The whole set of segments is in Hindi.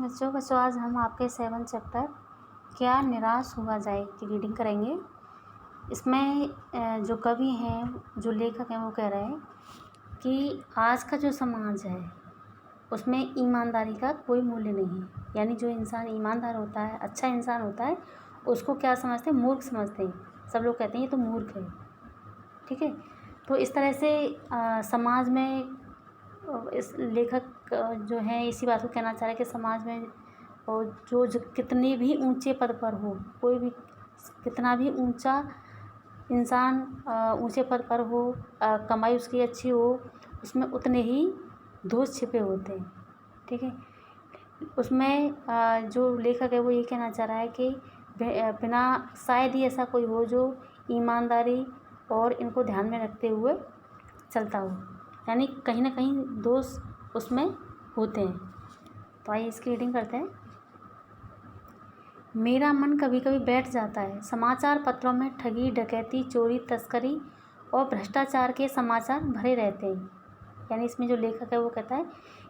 बच्चों आज हम आपके 7 चैप्टर क्या निराश हुआ जाए की रीडिंग करेंगे। इसमें जो कवि हैं, जो लेखक हैं, वो कह रहे हैं कि आज का जो समाज है उसमें ईमानदारी का कोई मूल्य नहीं है। यानी जो इंसान ईमानदार होता है, अच्छा इंसान होता है, उसको क्या समझते हैं? मूर्ख समझते हैं। सब लोग कहते हैं ये तो मूर्ख है। ठीक है, तो इस तरह से समाज में इस लेखक जो है इसी बात को कहना चाह रहे हैं कि समाज में और जो कितने भी ऊंचे पद पर हो, कोई भी कितना भी ऊंचा इंसान ऊंचे पद पर हो, कमाई उसकी अच्छी हो, उसमें उतने ही दोष छिपे होते हैं। ठीक है, उसमें जो लेखक है वो ये कहना चाह रहा है कि बिना शायद ही ऐसा कोई हो जो ईमानदारी और इनको ध्यान में रखते हुए चलता हो, यानी कहीं ना कहीं दोष उसमें होते हैं। तो आइए इसकी रीडिंग करते हैं। मेरा मन कभी कभी बैठ जाता है। समाचार पत्रों में ठगी, डकैती, चोरी, तस्करी और भ्रष्टाचार के समाचार भरे रहते हैं। यानी इसमें जो लेखक है वो कहता है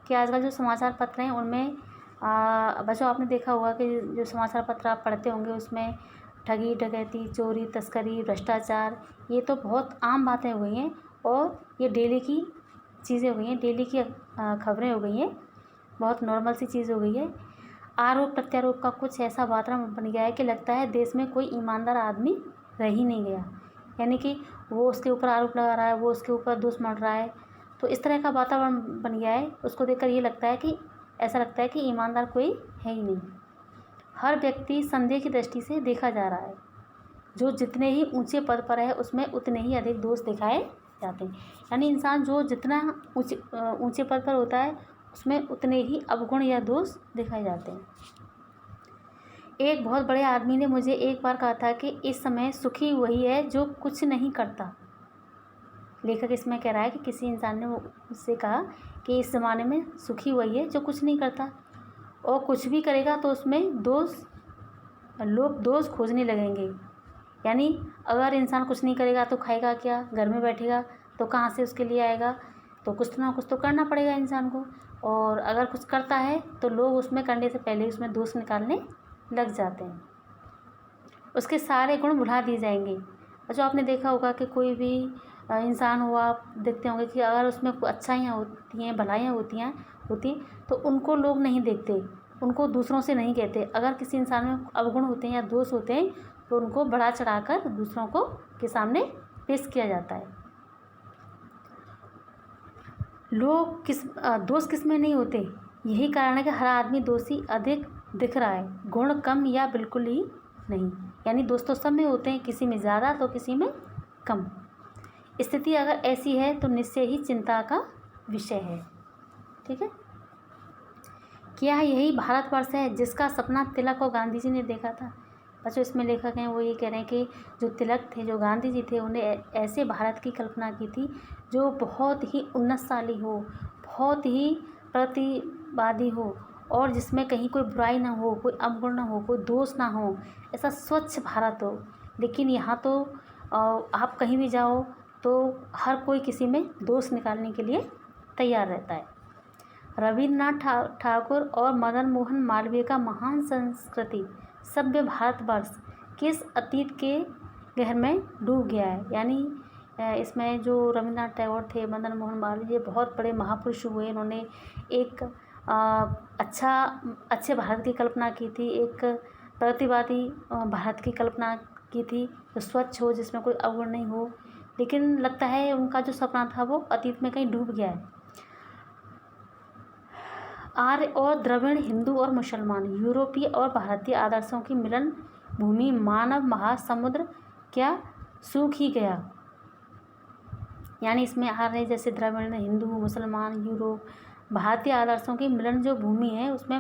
कि आजकल जो समाचार पत्र हैं उनमें बच्चों आपने देखा होगा कि जो समाचार पत्र आप पढ़ते होंगे उसमें ठगी, डकैती, चोरी, तस्करी, भ्रष्टाचार, ये तो बहुत आम बातें हो गई हैं और ये डेली की चीज़ें हो गई हैं, डेली की खबरें हो गई हैं, बहुत नॉर्मल सी चीज़ हो गई है। आरोप प्रत्यारोप का कुछ ऐसा वातावरण बन गया है कि लगता है देश में कोई ईमानदार आदमी रह ही नहीं गया। यानी कि वो उसके ऊपर आरोप लगा रहा है, वो उसके ऊपर दोष मढ़ रहा है। तो इस तरह का वातावरण बन गया है, उसको देखकर ये लगता है कि ऐसा लगता है कि ईमानदार कोई है ही नहीं। हर व्यक्ति संदेह की दृष्टि से देखा जा रहा है। जो जितने ही ऊंचे पद पर है उसमें उतने ही अधिक दोष दिखाए जाते हैं। यानी इंसान जो जितना ऊंचे पद पर होता है उसमें उतने ही अवगुण या दोष दिखाए जाते हैं। एक बहुत बड़े आदमी ने मुझे एक बार कहा था कि इस समय सुखी वही है जो कुछ नहीं करता। लेखक इसमें कह रहा है कि किसी इंसान ने उससे कहा कि इस ज़माने में सुखी वही है जो कुछ नहीं करता, और कुछ भी करेगा तो उसमें लोग दोष खोजने लगेंगे। यानी अगर इंसान कुछ नहीं करेगा तो खाएगा क्या, घर में बैठेगा तो कहाँ से उसके लिए आएगा, तो कुछ ना कुछ तो करना पड़ेगा इंसान को। और अगर कुछ करता है तो लोग उसमें करने से पहले उसमें दोष निकालने लग जाते हैं, उसके सारे गुण भुला दिए जाएंगे। और जो आपने देखा होगा कि कोई भी इंसान हो, आप देखते होंगे कि अगर उसमें अच्छाइयाँ होती हैं, भलाइयाँ होती तो उनको लोग नहीं देखते, उनको दूसरों से नहीं कहते। अगर किसी इंसान में अवगुण होते हैं या दोष होते हैं तो उनको बढ़ा चढ़ाकर दूसरों को के सामने पेश किया जाता है। लोग दोष किस में नहीं होते, यही कारण है कि हर आदमी दोषी अधिक दिख रहा है, गुण कम या बिल्कुल ही नहीं। यानी दोष तो सब में होते हैं, किसी में ज़्यादा तो किसी में कम। स्थिति अगर ऐसी है तो निश्चय ही चिंता का विषय है। ठीक है, क्या यही भारतवर्ष है जिसका सपना तिलक और गांधी जी ने देखा था? बच्चों इसमें लेखक हैं वो ये कह रहे हैं कि जो तिलक थे, जो गांधी जी थे, उन्हें ऐसे भारत की कल्पना की थी जो बहुत ही उन्नतशाली हो, बहुत ही प्रतिवादी हो, और जिसमें कहीं कोई बुराई ना हो, कोई अवगुण ना हो, कोई दोष ना हो, ऐसा स्वच्छ भारत हो। लेकिन यहाँ तो आप कहीं भी जाओ तो हर कोई किसी में दोष निकालने के लिए तैयार रहता है। रविन्द्रनाथ ठाकुर और मदन मोहन मालवीय का महान संस्कृति सभ्य भारतवर्ष किस अतीत के गहर में डूब गया है। यानी इसमें जो रविन्द्रनाथ टैगोर थे, मदन मोहन मालवीय बहुत बड़े महापुरुष हुए। इन्होंने एक अच्छे भारत की कल्पना की थी, एक प्रतिवादी भारत की कल्पना की थी जो स्वच्छ हो, जिसमें कोई अवगुण नहीं हो। लेकिन लगता है उनका जो सपना था वो अतीत में कहीं डूब गया है। आर्य और द्रविड़, हिंदू और मुसलमान, यूरोपीय और भारतीय आदर्शों की मिलन भूमि मानव महासमुद्र क्या सूख ही गया। यानी इसमें आर्य जैसे द्रविड़, हिंदू, मुसलमान, यूरोप, भारतीय आदर्शों की मिलन जो भूमि है उसमें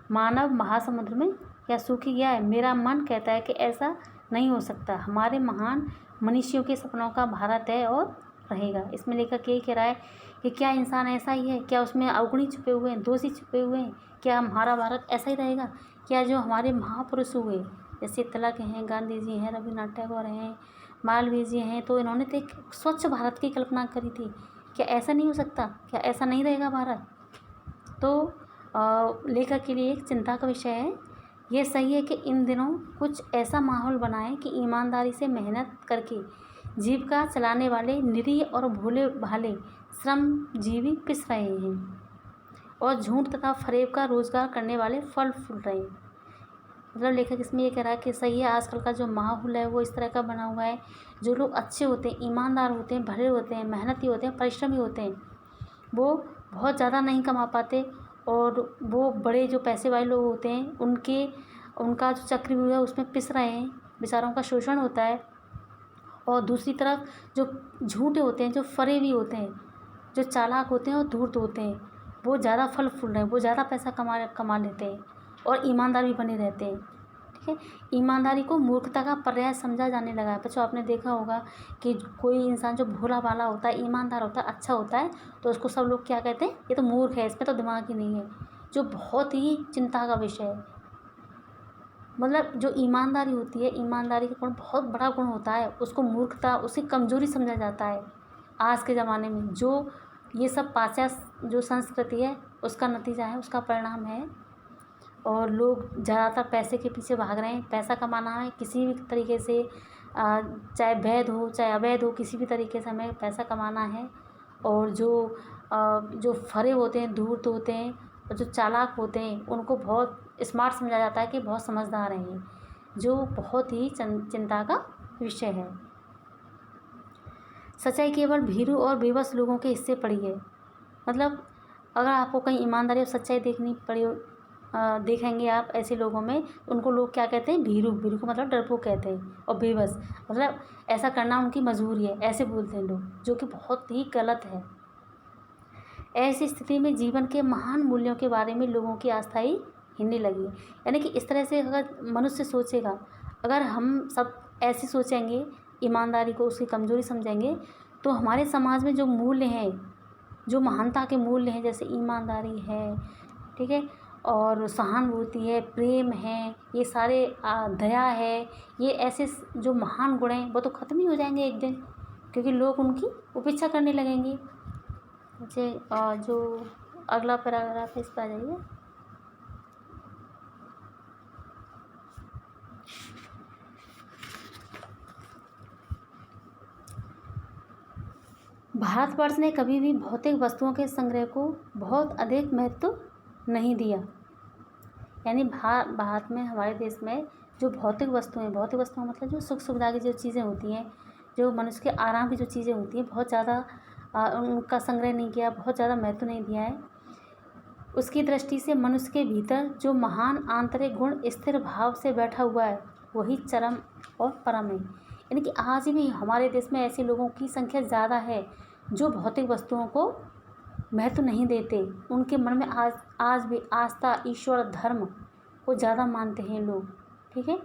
मानव महासमुद्र में क्या सूख ही गया है। मेरा मन कहता है कि ऐसा नहीं हो सकता। हमारे महान मनीषियों के सपनों का भारत है और रहेगा। इसमें लेखक यही कह रहा है कि क्या इंसान ऐसा ही है, क्या उसमें अवगुणी छुपे हुए हैं, दोषी छुपे हुए हैं, क्या हमारा भारत ऐसा ही रहेगा? क्या जो हमारे महापुरुष हुए जैसे तिलक हैं, गांधी जी हैं, रविन्द्रनाथ टैगोर हैं, मालवीय जी हैं, तो इन्होंने तो एक स्वच्छ भारत की कल्पना करी थी। क्या ऐसा नहीं हो सकता? क्या ऐसा नहीं रहेगा भारत? तो लेखक के लिए एक चिंता का विषय है। यह सही है कि इन दिनों कुछ ऐसा माहौल बनाएं कि ईमानदारी से मेहनत करके जीविका चलाने वाले निरीह और भोले भाले श्रमजीवी पिस रहे हैं और झूठ तथा फरेब का रोजगार करने वाले फल फूल रहे हैं। मतलब लेखक इसमें ये कह रहा है कि सही है, आजकल का जो माहौल है वो इस तरह का बना हुआ है। जो लोग अच्छे होते हैं, ईमानदार होते हैं, भले होते हैं, मेहनती होते हैं, परिश्रमी होते हैं, वो बहुत ज़्यादा नहीं कमा पाते और वो बड़े जो पैसे वाले लोग होते हैं उनका जो चक्रव्यूह है उसमें पिस रहे हैं, बेचारों का शोषण होता है। और दूसरी तरफ जो झूठे होते हैं, जो फरेबी होते हैं, जो चालाक होते हैं और धूर्त होते हैं, वो ज़्यादा फल फूल रहे हैं, वो ज़्यादा पैसा कमा लेते हैं और ईमानदार भी बने रहते हैं। ठीक है, ईमानदारी को मूर्खता का पर्याय समझा जाने लगा है। बच्चों आपने देखा होगा कि कोई इंसान जो भोला भाला होता है, ईमानदार होता है, अच्छा होता है, तो उसको सब लोग क्या कहते हैं, ये तो मूर्ख है, इसमें तो दिमाग ही नहीं है, जो बहुत ही चिंता का विषय है। मतलब जो ईमानदारी होती है, ईमानदारी का गुण बहुत बड़ा गुण होता है, उसको मूर्खता, उसकी कमजोरी समझा जाता है आज के ज़माने में। जो ये सब पाश्चात्य जो संस्कृति है उसका नतीजा है, उसका परिणाम है। और लोग ज़्यादातर पैसे के पीछे भाग रहे हैं। पैसा कमाना है किसी भी तरीके से, चाहे वैध हो चाहे अवैध हो, किसी भी तरीके से हमें पैसा कमाना है। और जो फरे होते हैं, धूर्त होते हैं और जो चालाक होते हैं, उनको बहुत स्मार्ट समझा जाता है कि बहुत समझदार हैं ये, जो बहुत ही चिंता का विषय है। सच्चाई केवल भीरू और बेबस लोगों के हिस्से पड़ी है। मतलब अगर आपको कहीं ईमानदारी और सच्चाई देखनी पड़ी, देखेंगे आप ऐसे लोगों में, उनको लोग क्या कहते हैं, भीरू। भीरू को मतलब डरपोक कहते हैं, और बेबस मतलब ऐसा करना उनकी मजबूरी है, ऐसे बोलते हैं लोग, जो कि बहुत ही गलत है। ऐसी स्थिति में जीवन के महान मूल्यों के बारे में लोगों की आस्था ही हिलने लगी। यानी कि इस तरह से अगर मनुष्य सोचेगा, अगर हम सब ऐसे सोचेंगे, ईमानदारी को उसकी कमजोरी समझेंगे, तो हमारे समाज में जो मूल्य हैं, जो महानता के मूल्य हैं, जैसे ईमानदारी है, ठीक है, और सहानुभूति है, प्रेम है, ये सारे दया है, ये ऐसे जो महान गुण हैं वो तो ख़त्म ही हो जाएंगे एक दिन, क्योंकि लोग उनकी उपेक्षा करने लगेंगे। जैसे जो अगला पैराग्राफ है इस पर आ जाइए। भारतवर्ष ने कभी भी भौतिक वस्तुओं के संग्रह को बहुत अधिक महत्व नहीं दिया। यानी भारत में, हमारे देश में जो भौतिक वस्तुएं मतलब जो सुख सुविधा की जो चीज़ें होती हैं, जो मनुष्य के आराम की जो चीज़ें होती हैं, बहुत ज़्यादा उनका संग्रह नहीं किया, बहुत ज़्यादा महत्व नहीं दिया है। उसकी दृष्टि से मनुष्य के भीतर जो महान आंतरिक गुण स्थिर भाव से बैठा हुआ है, वही चरम और परम है। यानी कि आज भी हमारे देश में ऐसे लोगों की संख्या ज़्यादा है जो भौतिक वस्तुओं को महत्व नहीं देते। उनके मन में आज भी आस्था, ईश्वर, धर्म को ज़्यादा मानते हैं लोग। ठीक है,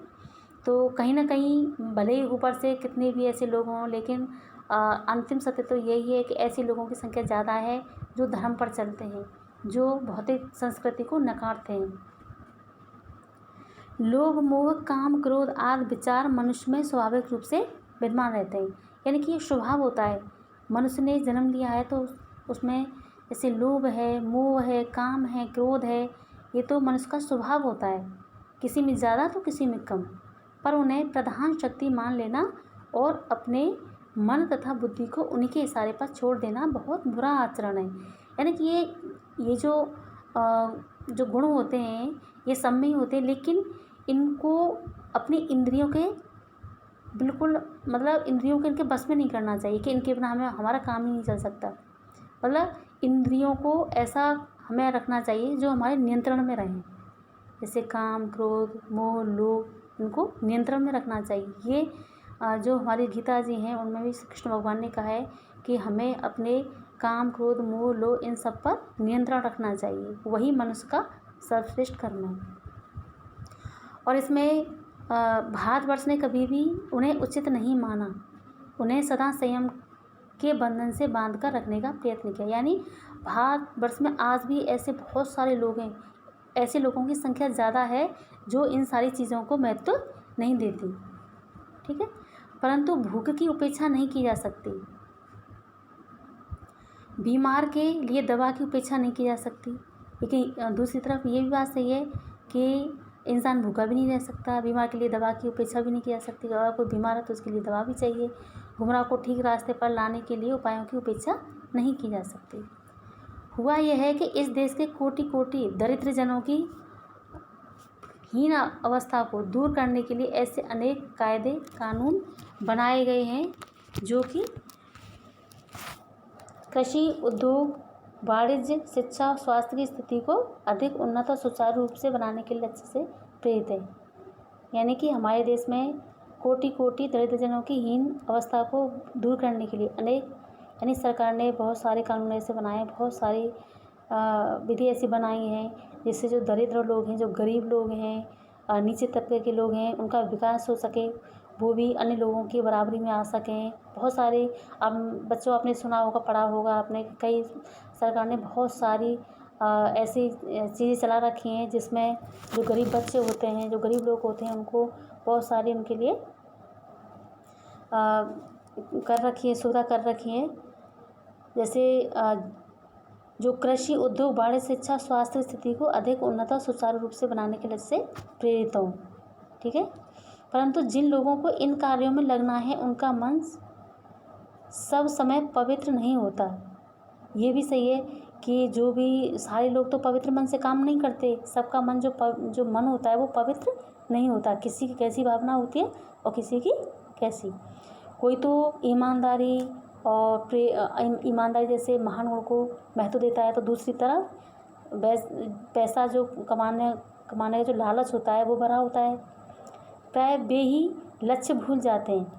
तो कहीं ना कहीं भले ही ऊपर से कितने भी ऐसे लोग हों, लेकिन अंतिम सत्य तो यही है कि ऐसे लोगों की संख्या ज़्यादा है जो धर्म पर चलते हैं, जो भौतिक संस्कृति को नकारते हैं। लोभ, मोह, काम, क्रोध आदि विचार मनुष्य में स्वाभाविक रूप से विद्यमान रहते हैं। यानी कि ये स्वभाव होता है, मनुष्य ने जन्म लिया है तो उसमें जैसे लोभ है, मोह है, काम है, क्रोध है, ये तो मनुष्य का स्वभाव होता है, किसी में ज़्यादा तो किसी में कम, पर उन्हें प्रधान शक्ति मान लेना और अपने मन तथा बुद्धि को उन्हीं के इशारे पर छोड़ देना बहुत बुरा आचरण है। यानी कि ये जो गुण होते हैं ये सब में ही होते हैं, लेकिन इनको अपनी इंद्रियों के बिल्कुल मतलब इंद्रियों के इनके बस में नहीं करना चाहिए कि इनके बिना हमारा काम ही नहीं चल सकता। मतलब इंद्रियों को ऐसा हमें रखना चाहिए जो हमारे नियंत्रण में रहें, जैसे काम, क्रोध, मोह, लोभ, इनको नियंत्रण में रखना चाहिए। ये जो हमारी गीता जी हैं उनमें भी श्री कृष्ण भगवान ने कहा है कि हमें अपने काम, क्रोध, मोह, लोभ इन सब पर नियंत्रण रखना चाहिए, वही मनुष्य का सर्वश्रेष्ठ कर्म है। और इसमें भारतवर्ष ने कभी भी उन्हें उचित नहीं माना, उन्हें सदा संयम के बंधन से बांध कर रखने का प्रयत्न किया। यानी भारतवर्ष में आज भी ऐसे बहुत सारे लोग हैं, ऐसे लोगों की संख्या ज़्यादा है जो इन सारी चीज़ों को महत्व नहीं देती। ठीक है, परंतु भूख की उपेक्षा नहीं की जा सकती, बीमार के लिए दवा की उपेक्षा नहीं की जा सकती, लेकिन दूसरी तरफ ये भी बात सही है कि इंसान भूखा भी नहीं रह सकता, बीमार के लिए दवा की उपेक्षा भी नहीं की जा सकती। अगर कोई बीमार है तो उसके लिए दवा भी चाहिए। गुमराह को ठीक रास्ते पर लाने के लिए उपायों की उपेक्षा नहीं की जा सकती। हुआ यह है कि इस देश के कोटि कोटि दरिद्र जनों की हीन अवस्था को दूर करने के लिए ऐसे अनेक कायदे कानून बनाए गए हैं जो कि कृषि, उद्योग, वाणिज्य, शिक्षा और स्वास्थ्य की स्थिति को अधिक उन्नत और सुचारू रूप से बनाने के लक्ष्य से प्रेरित है। यानी कि हमारे देश में कोटि कोटि दरिद्र जनों की हीन अवस्था को दूर करने के लिए यानी सरकार ने बहुत सारे कानून ऐसे बनाए, बहुत सारी विधि ऐसी बनाई हैं जिससे जो दरिद्र लोग हैं, जो गरीब लोग हैं, नीचे तबके के लोग हैं, उनका विकास हो सके, वो भी अन्य लोगों की बराबरी में आ सकें। बहुत सारे अब बच्चों आपने सुना होगा, पढ़ा होगा आपने, कई सरकार ने बहुत सारी ऐसी चीज़ें चला रखी हैं जिसमें जो गरीब बच्चे होते हैं, जो गरीब लोग होते हैं, उनको बहुत सारी उनके लिए कर रखी है, सुविधा कर रखी है। जैसे जो कृषि, उद्योग, वाणिज्य, शिक्षा, स्वास्थ्य स्थिति को अधिक उन्नत और सुचारू रूप से बनाने के लक्ष्य से प्रेरित हों। ठीक है, परंतु जिन लोगों को इन कार्यों में लगना है उनका मन सब समय पवित्र नहीं होता। ये भी सही है कि जो भी सारे लोग तो पवित्र मन से काम नहीं करते, सबका मन जो मन होता है वो पवित्र नहीं होता। किसी की कैसी भावना होती है और किसी की कैसी। कोई तो ईमानदारी और ईमानदारी जैसे महान गुण को महत्व देता है, तो दूसरी तरफ पैसा जो कमाने का जो लालच होता है वो भरा होता है। प्राय वे ही लक्ष्य भूल जाते हैं,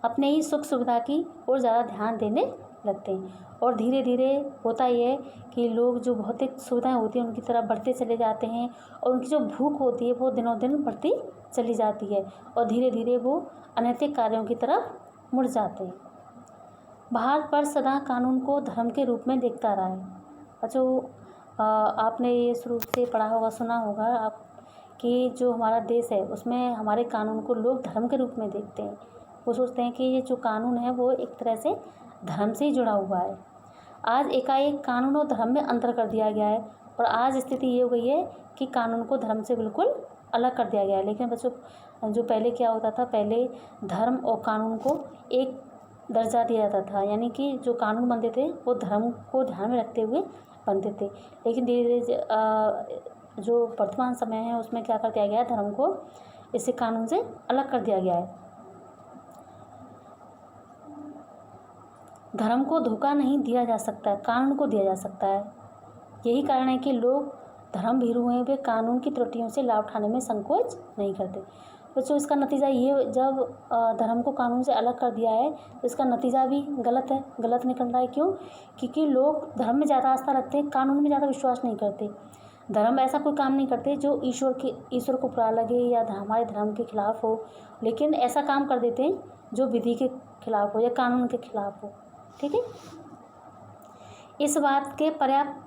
अपने ही सुख सुविधा की ओर ज़्यादा ध्यान देने लगते हैं, और धीरे धीरे होता ही है कि लोग जो भौतिक सुविधाएं होती हैं उनकी तरफ बढ़ते चले जाते हैं, और उनकी जो भूख होती है वो दिनों दिन बढ़ती चली जाती है, और धीरे धीरे वो अनैतिक कार्यों की तरफ मुड़ जाते हैं। भारत पर सदा कानून को धर्म के रूप में देखता रहा है। बच्चों आपने ये शुरू से पढ़ा होगा, सुना होगा आप कि जो हमारा देश है उसमें हमारे कानून को लोग धर्म के रूप में देखते हैं। वो सोचते हैं कि ये जो कानून है वो एक तरह से धर्म से ही जुड़ा हुआ है। आज एकाएक कानून और धर्म में अंतर कर दिया गया है, और आज स्थिति ये हो गई है कि कानून को धर्म से बिल्कुल अलग कर दिया गया है। लेकिन बच्चों जो पहले क्या होता था, पहले धर्म और कानून को एक दर्जा दिया जाता था, यानी कि जो कानून बनते थे वो धर्म को ध्यान में रखते हुए बनते थे। लेकिन धीरे धीरे जो वर्तमान समय है उसमें क्या कर दिया गया है, धर्म को इसे कानून से अलग कर दिया गया है। धर्म को धोखा नहीं दिया जा सकता है, कानून को दिया जा सकता है। यही कारण है कि लोग धर्म भीरू हैं, वे कानून की त्रुटियों से लाभ उठाने में संकोच नहीं करते। बच्चों इसका नतीजा ये, जब धर्म को कानून से अलग कर दिया है तो इसका नतीजा भी गलत है, गलत निकल रहा है। क्यों? क्योंकि लोग धर्म में ज़्यादा आस्था रखते हैं, कानून में ज़्यादा विश्वास नहीं करते। धर्म ऐसा कोई काम नहीं करते जो ईश्वर को बुरा लगे या हमारे धर्म के खिलाफ हो, लेकिन ऐसा काम कर देते हैं जो विधि के खिलाफ हो या कानून के खिलाफ हो। ठीक है, इस बात के पर्याप्त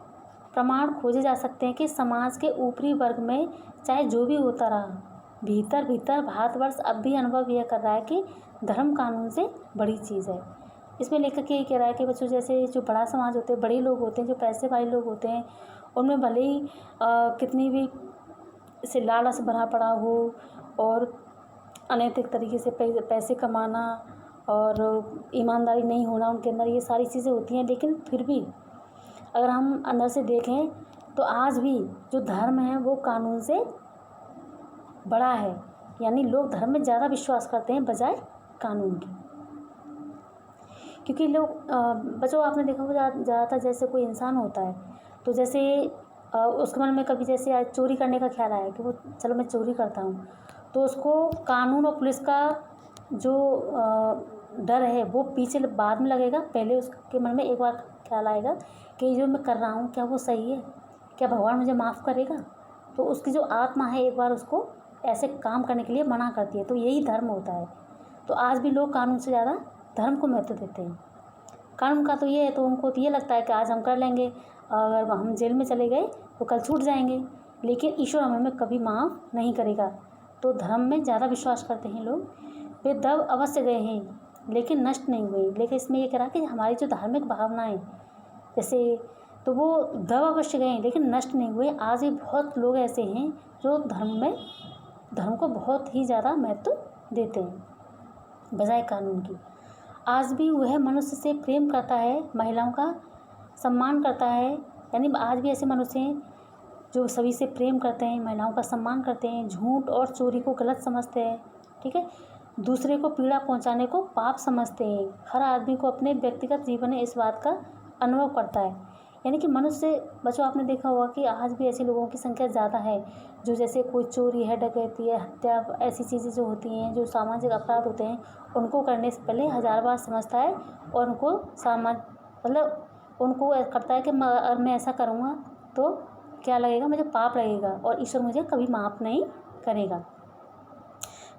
प्रमाण खोजे जा सकते हैं कि समाज के ऊपरी वर्ग में चाहे जो भी होता रहा, भीतर भीतर भारतवर्ष अब भी अनुभव यह कर रहा है कि धर्म कानून से बड़ी चीज़ है। इसमें लेखक ये कह रहा है कि बच्चों जैसे जो बड़ा समाज होते हैं, बड़े लोग होते हैं, जो पैसे वाले लोग होते हैं, उनमें भले ही कितनी भी से लालच भरा पड़ा हो और अनैतिक तरीके से पैसे कमाना और ईमानदारी नहीं होना उनके अंदर, ये सारी चीज़ें होती हैं। लेकिन फिर भी अगर हम अंदर से देखें तो आज भी जो धर्म है वो कानून से बड़ा है, यानी लोग धर्म में ज़्यादा विश्वास करते हैं बजाय कानून के। क्योंकि लोग बच्चों आपने देखा होगा ज़्यादातर जैसे कोई इंसान होता है तो जैसे उसके मन में कभी जैसे आज चोरी करने का ख्याल आया कि वो चलो मैं चोरी करता हूँ, तो उसको कानून और पुलिस का जो डर है वो पीछे बाद में लगेगा। पहले उसके मन में एक बार ख्याल आएगा कि जो मैं कर रहा हूँ क्या वो सही है, क्या भगवान मुझे माफ़ करेगा। तो उसकी जो आत्मा है एक बार उसको ऐसे काम करने के लिए मना करती है। तो यही धर्म होता है। तो आज भी लोग कानून से ज़्यादा धर्म को महत्व देते हैं। कानून का तो ये है, तो उनको तो ये लगता है कि आज हम कर लेंगे, अगर हम जेल में चले गए तो कल छूट जाएंगे, लेकिन ईश्वर हमें कभी माफ़ नहीं करेगा। तो धर्म में ज़्यादा विश्वास करते हैं लोग। वे दब अवश्य गए हैं लेकिन नष्ट नहीं हुए। लेकिन इसमें ये कह रहा कि हमारी जो धार्मिक भावनाएं, जैसे तो वो दब अवश्य गए लेकिन नष्ट नहीं हुए। आज भी बहुत लोग ऐसे हैं जो धर्म को बहुत ही ज़्यादा महत्व देते हैं बजाय कानून की। आज भी वह मनुष्य से प्रेम करता है, महिलाओं का सम्मान करता है। यानी आज भी ऐसे मनुष्य हैं जो सभी से प्रेम करते हैं, महिलाओं का सम्मान करते हैं, झूठ और चोरी को गलत समझते हैं, ठीक है, दूसरे को पीड़ा पहुंचाने को पाप समझते हैं। हर आदमी को अपने व्यक्तिगत जीवन में इस बात का अनुभव करता है। यानी कि मनुष्य बच्चों, आपने देखा होगा कि आज भी ऐसे लोगों की संख्या ज़्यादा है जो जैसे कोई चोरी है, डकैती है, हत्या, ऐसी चीज़ें जो होती हैं, जो सामाजिक अपराध होते हैं, उनको करने से पहले 1000 बार समझता है और उनको मतलब उनको करता है कि अगर मैं ऐसा करूँगा तो क्या लगेगा, मुझे पाप लगेगा और ईश्वर मुझे कभी माफ़ नहीं करेगा।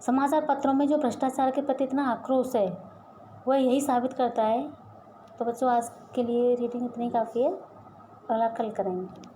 समाचार पत्रों में जो भ्रष्टाचार के प्रति इतना आक्रोश है वह यही साबित करता है। तो बच्चों, आज के लिए रीडिंग इतनी काफ़ी है, अगला कल करेंगे।